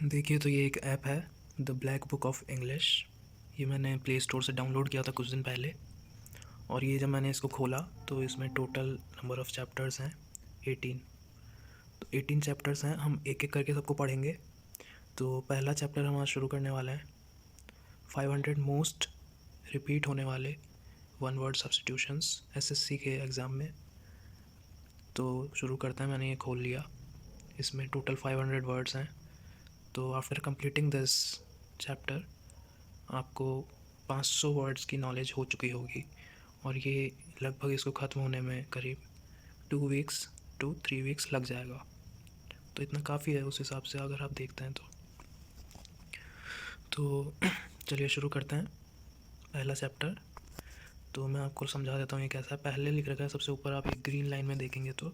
देखिए तो ये एक ऐप है the black book of English. ये मैंने प्ले स्टोर से डाउनलोड किया था कुछ दिन पहले। और ये जब मैंने इसको खोला तो इसमें टोटल नंबर ऑफ़ चैप्टर्स हैं 18। तो 18 चैप्टर्स हैं, हम एक एक करके सबको पढ़ेंगे। तो पहला चैप्टर हम आज शुरू करने वाले हैं 500 मोस्ट रिपीट होने वाले वन वर्ड सब्स्टिट्यूशंस एसएससी के एग्ज़ाम में। तो शुरू करते हैं। मैंने ये खोल लिया। इसमें टोटल 500 वर्ड्स हैं। तो आफ्टर कंप्लीटिंग दिस चैप्टर आपको 500 वर्ड्स की नॉलेज हो चुकी होगी और ये लगभग इसको ख़त्म होने में करीब 2 वीक्स टू 3 वीक्स लग जाएगा। तो इतना काफ़ी है उस हिसाब से अगर आप देखते हैं तो चलिए शुरू करते हैं पहला चैप्टर। तो मैं आपको समझा देता हूँ ये कैसा है। पहले लिख रखा है सबसे ऊपर, आप एक ग्रीन लाइन में देखेंगे तो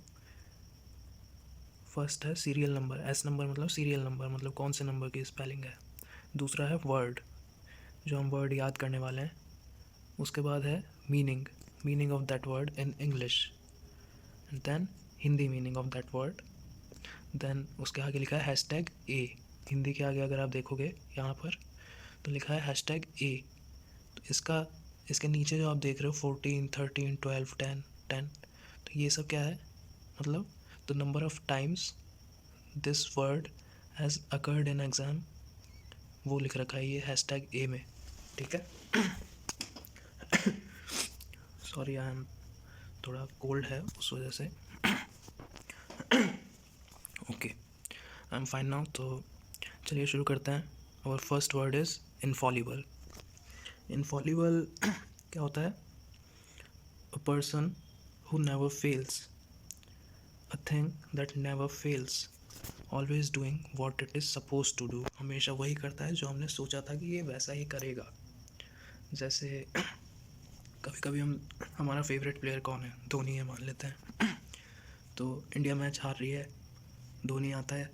फर्स्ट है सीरियल नंबर। एस नंबर मतलब सीरियल नंबर, मतलब कौन से नंबर की स्पेलिंग है। दूसरा है वर्ड, जो हम वर्ड याद करने वाले हैं। उसके बाद है meaning of that word in English, and then Hindi meaning of that word. Then उसके आगे लिखा है हैशटैग ए। हिंदी के आगे अगर आप देखोगे यहाँ पर तो लिखा है हैशटैग ए। तो इसके नीचे जो आप देख रहे हो 14, 13, 12, 10, तो ये सब क्या है, मतलब the number of times this word has occurred in exam, वो लिख रखा है ये हैशटैग ए में। ठीक है। सॉरी, आई एम थोड़ा कोल्ड है उस वजह से। Okay, I am fine now. तो चलिए शुरू करते हैं। और first word is infallible. Infallible क्या होता है? A person who never fails, a thing that never fails, always doing what it is suppose to do. हमेशा वही करता है जो हमने सोचा था कि ये वैसा ही करेगा। जैसे कभी कभी हमारा फेवरेट प्लेयर कौन है? धोनी है मान लेते हैं। तो इंडिया मैच हार रही है, धोनी आता है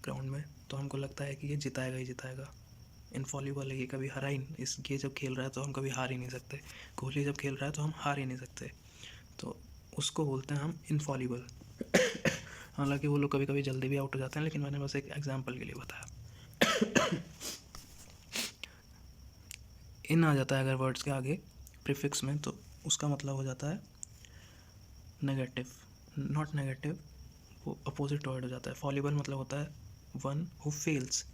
ग्राउंड में तो हमको लगता है कि ये जिताएगा ही जिताएगा। इनफॉलिबल है, ये कभी हारा ही ये जब खेल रहा है तो हम कभी हार ही नहीं सकते। कोहली जब खेल रहा है तो हम हार ही नहीं सकते। तो उसको बोलते हैं हम इनफॉलिबल। हालांकि वो लोग कभी कभी जल्दी भी आउट हो जाते हैं, लेकिन मैंने बस एक एग्जाम्पल के लिए बताया। इन आ जाता है अगर वर्ड्स के आगे प्रीफिक्स में तो उसका मतलब हो जाता है नेगेटिव, नॉट नेगेटिव, वो अपोजिट वर्ड हो जाता है। फॉलिबल मतलब होता है वन हु फेल्स,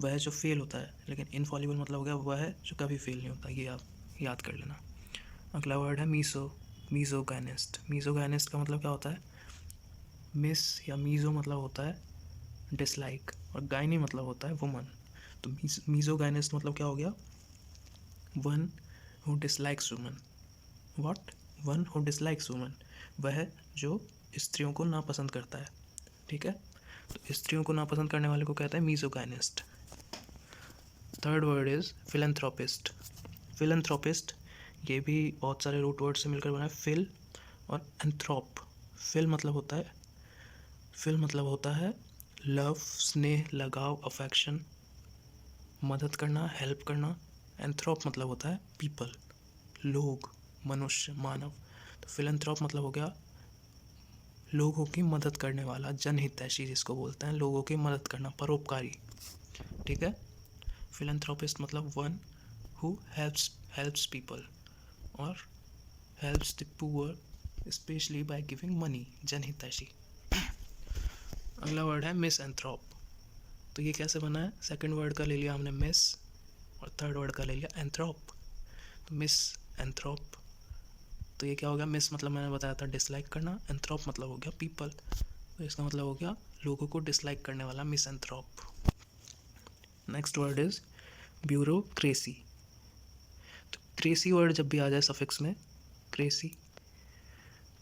वह जो फेल होता है। लेकिन इनफॉलिबल मतलब हो गया वह है जो कभी फेल नहीं होता। ये आप याद कर लेना। अगला वर्ड है मीज़ोगाइनिस्ट। मीज़ोगाइनिस्ट का मतलब क्या होता है? मिस या मीज़ो मतलब होता है डिसलाइक और गाइनी मतलब होता है वुमन। तो मीज़ोगाइनिस्ट मतलब क्या हो गया? One who dislikes woman. What? One who dislikes woman, वह जो स्त्रियों को नापसंद करता है। ठीक है। तो स्त्रियों को नापसंद करने वाले को कहता है misogynist. Third word is philanthropist. Philanthropist ये भी बहुत सारे रूट वर्ड से मिलकर बना है, फिल और एंथ्रोप। फिल मतलब होता है लव, स्नेह, लगाव, अफेक्शन, मदद करना, हेल्प करना। एंथ्रोप मतलब होता है पीपल, लोग, मनुष्य, मानव। तो फिलैंथ्रोप मतलब हो गया लोगों की मदद करने वाला, जनहितैषी जिसको बोलते हैं, लोगों की मदद करना, परोपकारी। ठीक है। फिलैंथ्रोपिस्ट मतलब वन हु हेल्प्स पीपल और helps the poor specially by giving money, जनहितैषी। अगला वर्ड है मिसएंथ्रोप। तो ये कैसे बना है? सेकंड वर्ड का ले लिया हमने मिस और थर्ड वर्ड का ले लिया एंथ्रोप। तो मिसएंथ्रोप, तो ये क्या हो गया? मिस मतलब मैंने बताया था डिसलाइक करना, एंथ्रोप मतलब हो गया पीपल, तो इसका मतलब हो गया लोगों को डिसलाइक करने वाला, misanthrope. Next word is bureaucracy. तो क्रेसी वर्ड जब भी आ जाए सफिक्स में क्रेसी,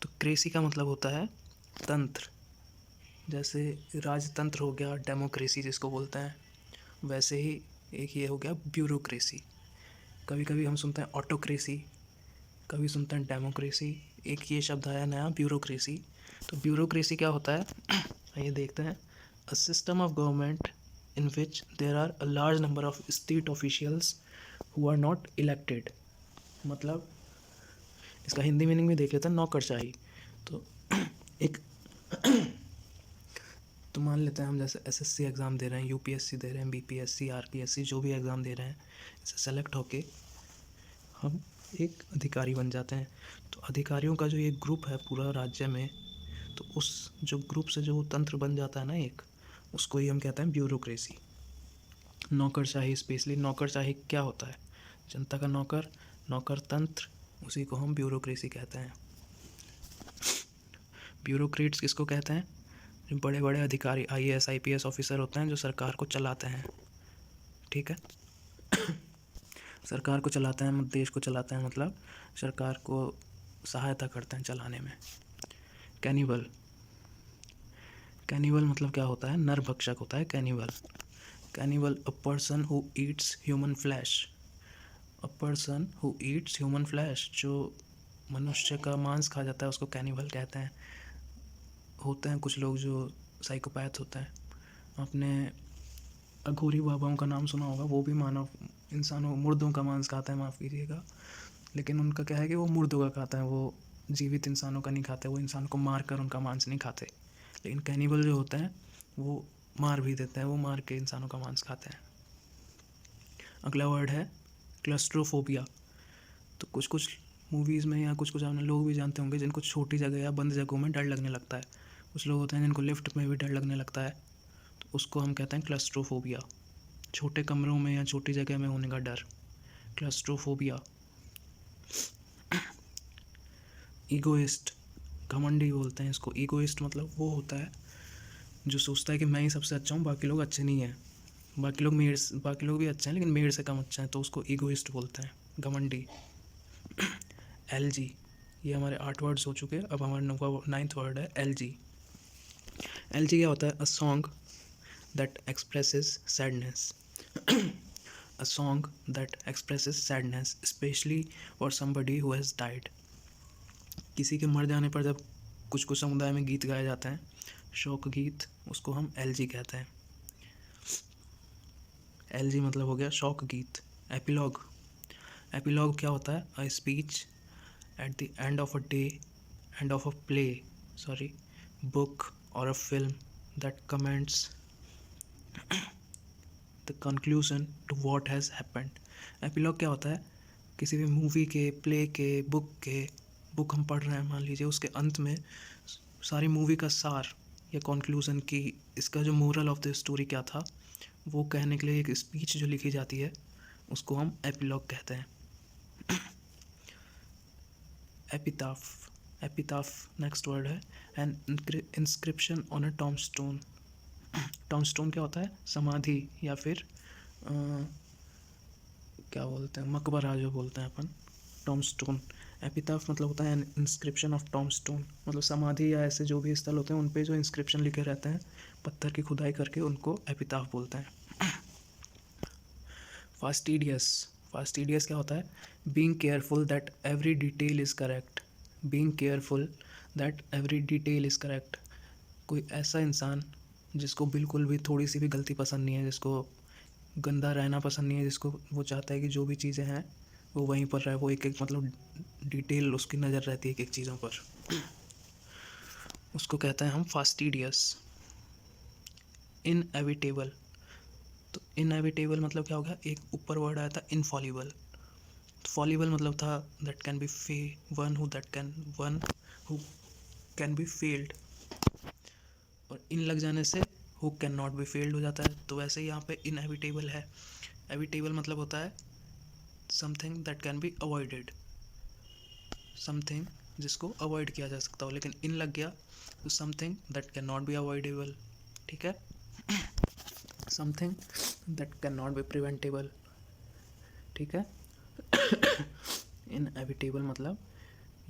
तो क्रेसी का मतलब होता है तंत्र। जैसे राजतंत्र हो गया, डेमोक्रेसी जिसको बोलते हैं, वैसे ही एक ये हो गया ब्यूरोक्रेसी। कभी कभी हम सुनते हैं ऑटोक्रेसी, कभी सुनते हैं डेमोक्रेसी, एक ये शब्द आया नया ब्यूरोक्रेसी। तो ब्यूरोक्रेसी क्या होता है? आइए देखते हैं। A system of government in which there are a large number of state officials who are not elected. मतलब इसका हिंदी मीनिंग में देख लेते हैं, नौकरशाही। तो एक तो मान लेते हैं हम जैसे एसएससी एग्ज़ाम दे रहे हैं, यूपीएससी दे रहे हैं, बीपीएससी, आरपीएससी, जो भी एग्ज़ाम दे रहे हैं, इससे सेलेक्ट होके हम एक अधिकारी बन जाते हैं। तो अधिकारियों का जो ये ग्रुप है पूरा राज्य में, तो उस जो ग्रुप से जो तंत्र बन जाता है ना एक, उसको ही हम कहते हैं ब्यूरोक्रेसी। नौकरशाही, स्पेशली नौकरशाही क्या होता है? जनता का नौकर, नौकर तंत्र, उसी को हम ब्यूरोक्रेसी कहते हैं। ब्यूरोक्रेट्स किसको कहते हैं? जो बड़े बड़े अधिकारी, आईएएस आईपीएस ऑफिसर होते हैं जो सरकार को चलाते हैं, ठीक है। सरकार को चलाते हैं, देश को चलाते हैं, मतलब सरकार को सहायता करते हैं चलाने में। कैनिबल, कैनिबल मतलब क्या होता है? नरभक्षक होता है cannibal. Cannibal, a person who Yeats human flesh, a person who Yeats human flesh, जो मनुष्य का मांस खा जाता है उसको कैनिबल कहते हैं। होते हैं कुछ लोग जो साइकोपैथ होते हैं। आपने अघोरी बाबाओं का नाम सुना होगा, वो भी मानव इंसानों, मुर्दों का मांस खाते हैं, माफ़ कीजिएगा, लेकिन उनका क्या है कि वो मुर्दों का खाते हैं, वो जीवित इंसानों का नहीं खाते, वो इंसान को मार कर उनका मांस नहीं खाते। लेकिन कैनिबल जो होते हैं वो मार भी देते हैं, वो मार के इंसानों का मांस खाते हैं। अगला वर्ड है क्लस्ट्रोफोबिया। तो कुछ कुछ मूवीज़ में या कुछ कुछ आपने लोग भी जानते होंगे जिनको छोटी जगह या बंद जगहों में डर लगने लगता है। कुछ लोग होते हैं जिनको लिफ्ट में भी डर लगने लगता है, तो उसको हम कहते हैं क्लस्ट्रोफोबिया। छोटे कमरों में या छोटी जगह में होने का डर, क्लस्ट्रोफोबिया। ईगोइस्ट, घमंडी बोलते हैं इसको। ईगोइस्ट मतलब वो होता है जो सोचता है कि मैं ही सबसे अच्छा हूँ, बाकी लोग अच्छे नहीं हैं, बाकी लोग भी अच्छे हैं लेकिन मेरे से कम अच्छे हैं, तो उसको ईगोइस्ट बोलते हैं, घमंडी। एलजी, ये हमारे 8 वर्ड्स हो चुके हैं, अब हमारा 9th वर्ड है एलजी। एलजी क्या होता है? A song that expresses sadness, a song that expresses sadness specially for somebody who has died. किसी के मर जाने पर जब कुछ कुछ समुदाय में गीत गाए जाते हैं, शोक गीत, उसको हम एलजी कहते हैं। एलजी मतलब हो गया शोक गीत। एपिलॉग, एपिलॉग क्या होता है? A speech at the end of a day, end of a play, sorry, book और a film that comments the conclusion to what has happened. Epilogue क्या होता है? किसी भी मूवी के, प्ले के, बुक हम पढ़ रहे हैं मान लीजिए, उसके अंत में सारी मूवी का सार या कंक्लूजन की, इसका जो मोरल ऑफ द स्टोरी क्या था, वो कहने के लिए एक स्पीच जो लिखी जाती है, उसको हम एपिलॉग कहते हैं। एपिताफ, एपिताफ नेक्स्ट वर्ड है। An inscription on a tombstone. Tombstone क्या होता है? समाधि या फिर क्या बोलते हैं, मकबरा जो बोलते हैं अपन, टॉम्बस्टोन। एपिताफ मतलब होता है एन इंस्क्रिप्शन ऑफ टॉम्बस्टोन, मतलब समाधि या ऐसे जो भी स्थल होते हैं उन पे जो इंस्क्रिप्शन लिखे रहते हैं पत्थर की खुदाई करके, उनको एपिताफ बोलते हैं। फास्टिडियस, फास्टिडियस क्या होता है? Being careful that every detail is correct, being careful that every detail is correct. कोई ऐसा इंसान जिसको बिल्कुल भी थोड़ी सी भी गलती पसंद नहीं है, जिसको गंदा रहना पसंद नहीं है, जिसको वो चाहता है कि जो भी चीज़ें हैं वो वहीं पर रहे, वो एक एक मतलब डिटेल उसकी नज़र रहती है एक एक चीज़ों पर, उसको कहते हैं हम फास्टिडियस। इनएविटेबल, तो इनएविटेबल मतलब क्या हो गया? एक ऊपर वर्ड आया था इनफॉलिबल। फॉलिबल मतलब था that can B one who can be failed, और इन लग जाने से who can not B failed हो जाता है। तो वैसे ही यहाँ पे इनएविटेबल है। एविटेबल मतलब होता है something that can be avoided, something जिसको अवॉइड किया जा सकता हो, लेकिन इन लग गया तो something that can not be avoidable, ठीक है। Something that can not be preventable, ठीक है। इनएविटेबल मतलब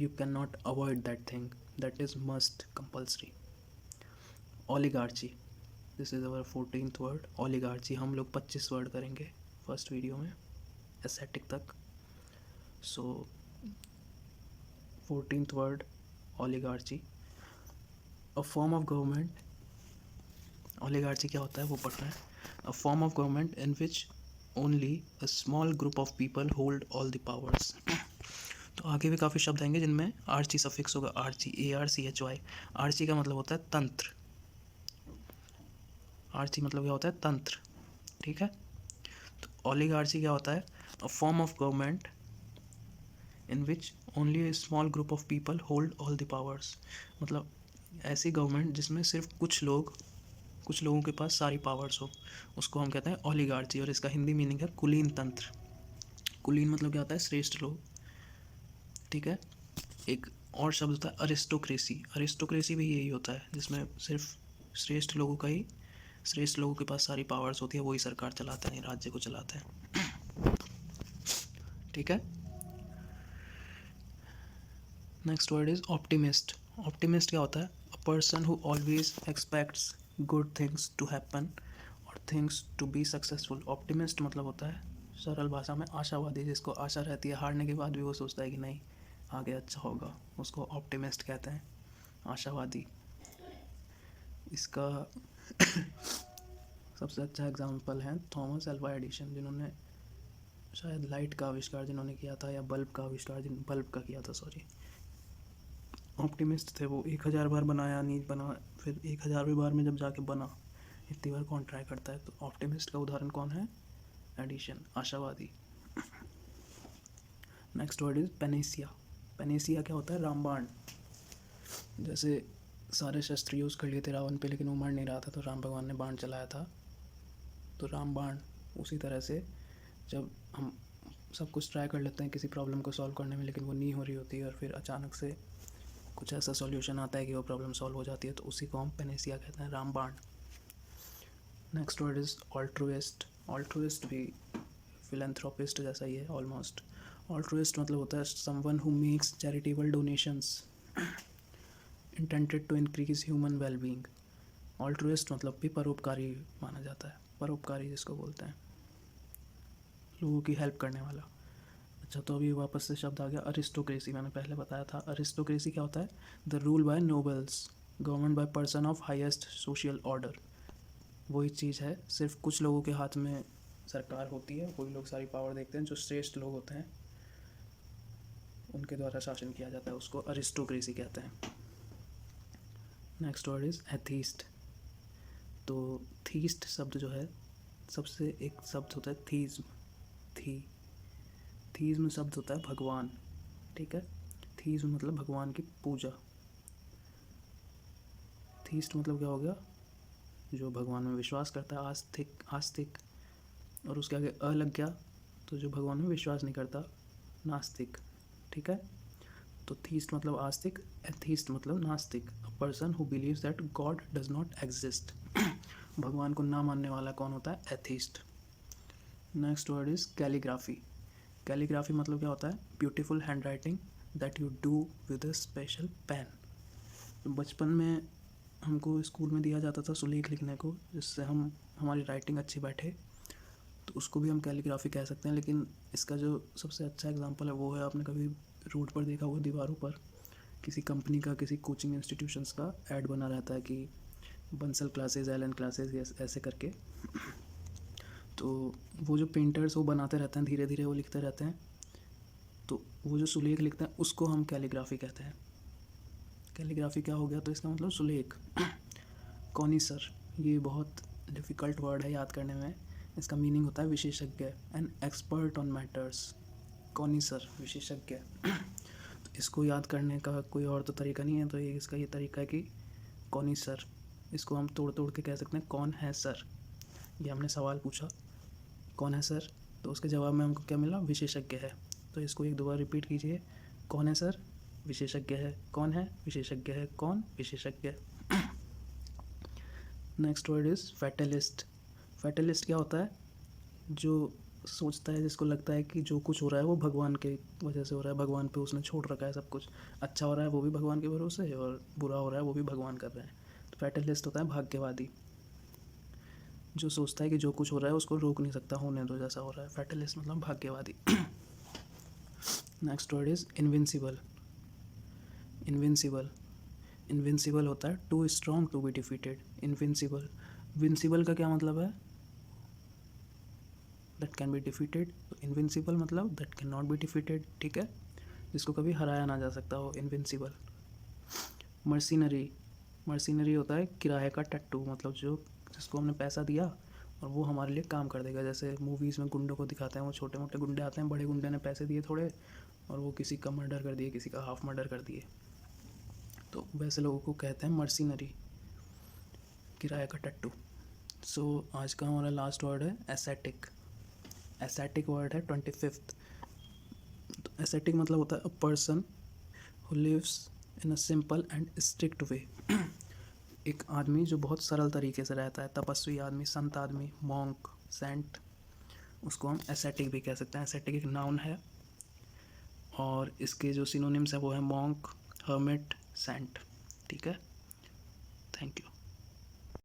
you can not avoid that thing, that is must compulsory. Oligarchy, this is our 14th word. Oligarchy हम लोग 25 वर्ड करेंगे first video में, aesthetic तक। So 14th word oligarchy, a form of government. Oligarchy क्या होता है वो पढ़ रहे हैं। A form of government in which only a small group of people hold all the powers. तो आगे भी काफ़ी शब्द आएंगे जिनमें आर्ची सफिक्स होगा, आर्ची, ARCHY। आर्ची का मतलब होता है तंत्र, आर्ची मतलब क्या होता है, तंत्र, ठीक है। तो ओलिगार्ची क्या होता है, अ form of government in which only a small group of people hold all the powers. मतलब ऐसी गवर्नमेंट जिसमें सिर्फ कुछ लोगों के पास सारी पावर्स हो, उसको हम कहते हैं ओलिगार्ची। और इसका हिंदी मीनिंग है कुलीन तंत्र। कुलीन मतलब क्या होता है, श्रेष्ठ लोग, ठीक है। एक और शब्द होता है अरिस्टोक्रेसी। अरिस्टोक्रेसी भी यही होता है जिसमें सिर्फ श्रेष्ठ लोगों के पास सारी पावर्स होती है, वही सरकार चलाते हैं, राज्य को चलाते हैं, ठीक है। Next word is optimist. Optimist क्या होता है, a person who always expects good things to happen और things to be successful. Optimist मतलब होता है सरल भाषा में आशावादी, जिसको आशा रहती है हारने के बाद भी वो सोचता है कि नहीं आगे अच्छा होगा, उसको ऑप्टिमिस्ट कहते हैं, आशावादी। इसका सबसे अच्छा एग्जाम्पल है थॉमस अल्वा एडिसन, जिन्होंने शायद लाइट का आविष्कार किया था, या बल्ब का किया था, सॉरी। ऑप्टिमिस्ट थे वो, 1000 बार बनाया, नहीं बना, फिर 1000वीं बार में जब जाके बना, इतनी बार कौन ट्राई करता है। तो ऑप्टिमिस्ट का उदाहरण कौन है, एडिशन, आशावादी। Next word is Panacea. Panacea क्या होता है, रामबाण। जैसे सारे शस्त्र यूज़ कर लिए थे रावण पे, लेकिन वो मर नहीं रहा था, तो राम भगवान ने बाण चलाया था, तो रामबाण। उसी तरह से जब हम सब कुछ ट्राई कर लेते हैं किसी प्रॉब्लम को सॉल्व करने में, लेकिन वो नहीं हो रही होती है, और फिर अचानक से कुछ ऐसा सॉल्यूशन आता है कि वो प्रॉब्लम सॉल्व हो जाती है, तो उसी को हम पेनेसिया कहते हैं, रामबाण। Next word is altruist. Altruist भी फिलैंथ्रोपिस्ट जैसा ही है ऑलमोस्ट। ऑल्ट्रुइस्ट मतलब होता है someone who makes charitable donations intended to increase human wellbeing. Altruist मतलब भी परोपकारी माना जाता है, परोपकारी जिसको बोलते हैं, लोगों की हेल्प करने वाला। अच्छा, तो अभी वापस से शब्द आ गया अरिस्टोक्रेसी। मैंने पहले बताया था अरिस्टोक्रेसी क्या होता है, the rule by nobles, government by person of highest social order. वही चीज़ है, सिर्फ कुछ लोगों के हाथ में सरकार होती है, वही लोग सारी पावर देखते हैं, जो श्रेष्ठ लोग होते हैं उनके द्वारा शासन किया जाता है, उसको अरिस्टोक्रेसी कहते हैं। Next word is atheist. तो थीस्ट शब्द जो है, सबसे एक शब्द होता है थीज्म। थीज्म शब्द होता है भगवान, ठीक है। थीज्म मतलब भगवान की पूजा। थीस्ट मतलब क्या हो गया, जो भगवान में विश्वास करता है, आस्तिक। और उसके आगे अ लग गया तो जो भगवान में विश्वास नहीं करता, नास्तिक, ठीक है। तो थीस्ट मतलब आस्तिक, एथीस्ट मतलब नास्तिक, a person who believes that God does not exist. भगवान को ना मानने वाला कौन होता है, atheist. Next word is calligraphy. Calligraphy मतलब क्या होता है, beautiful hand writing that you do with a special pen. बचपन में हमको स्कूल में दिया जाता था सुलेख लिखने को, जिससे हमारी राइटिंग अच्छी बैठे, तो उसको भी हम कैलीग्राफी कह सकते हैं। लेकिन इसका जो सबसे अच्छा एग्जांपल है वो है, आपने कभी रोड पर देखा होगा दीवारों पर किसी कंपनी का, किसी कोचिंग इंस्टीट्यूशंस का ऐड बना रहता है कि बंसल क्लासेस, एलन क्लासेस, ऐसे करके। तो वो जो पेंटर्स वो बनाते रहते हैं, धीरे धीरे वो लिखते रहते हैं, तो वो जो सुलेख लिखते हैं उसको हम कैलीग्राफी कहते हैं। कैलीग्राफी क्या हो गया, तो इसका मतलब सुलेख। कॉनिसर, ये बहुत डिफ़िकल्ट वर्ड है याद करने में। इसका मीनिंग होता है विशेषज्ञ, एन एक्सपर्ट ऑन मैटर्स। कॉनिसर, विशेषज्ञ। तो इसको याद करने का कोई और तो तरीका नहीं है, तो इसका ये तरीका है कि कॉनिसर, इसको हम तोड़ तोड़ के कह सकते हैं कौन है सर। ये हमने सवाल पूछा कौन है सर, तो उसके जवाब में हमको क्या मिला, विशेषज्ञ है। तो इसको एक दो बार रिपीट कीजिए, कौन है सर, विशेषज्ञ है, कौन है, विशेषज्ञ है, कौन, विशेषज्ञ। Next word is fatalist. Fatalist क्या होता है, जो सोचता है, जिसको लगता है कि जो कुछ हो रहा है वो भगवान के वजह से हो रहा है, भगवान पे उसने छोड़ रखा है सब कुछ। अच्छा हो रहा है वो भी भगवान के भरोसे है, और बुरा हो रहा है वो भी भगवान कर रहे हैं। तो फैटलिस्ट होता है भाग्यवादी, जो सोचता है कि जो कुछ हो रहा है उसको रोक नहीं सकता, होने दो जैसा हो रहा है। फैटलिस्ट मतलब भाग्यवादी। Next word is invincible. Invincible होता है too strong to be defeated. Invincible, vincible का क्या मतलब है, that can be defeated. Invincible मतलब that can not be defeated, ठीक है, जिसको कभी हराया ना जा सकता हो, इनविंसिबल। मर्सिनरी होता है किराए का टट्टू, मतलब जो जिसको हमने पैसा दिया और वो हमारे लिए काम कर देगा। जैसे मूवीज़ में गुंडों को दिखाते हैं, वो छोटे मोटे गुंडे आते हैं, बड़े गुंडे ने पैसे दिए थोड़े और वो किसी का मर्डर कर दिए, किसी का हाफ मर्डर कर दिए, तो वैसे लोगों को कहते हैं मर्सिनरी, किराए का टट्टू। सो आज का हमारा लास्ट वर्ड है एसेटिक। एसेटिक वर्ड है 25th। तो एसेटिक मतलब होता है a person who lives in a simple and strict way. एक आदमी जो बहुत सरल तरीके से रहता है, तपस्वी आदमी, संत आदमी, मॉन्क, सेंट, उसको हम एसेटिक भी कह सकते हैं। एसेटिक एक नाउन है और इसके जो सिनोनिम्स है वो है मॉन्क, हर्मिट, सेंट। ठीक है, थैंक यू।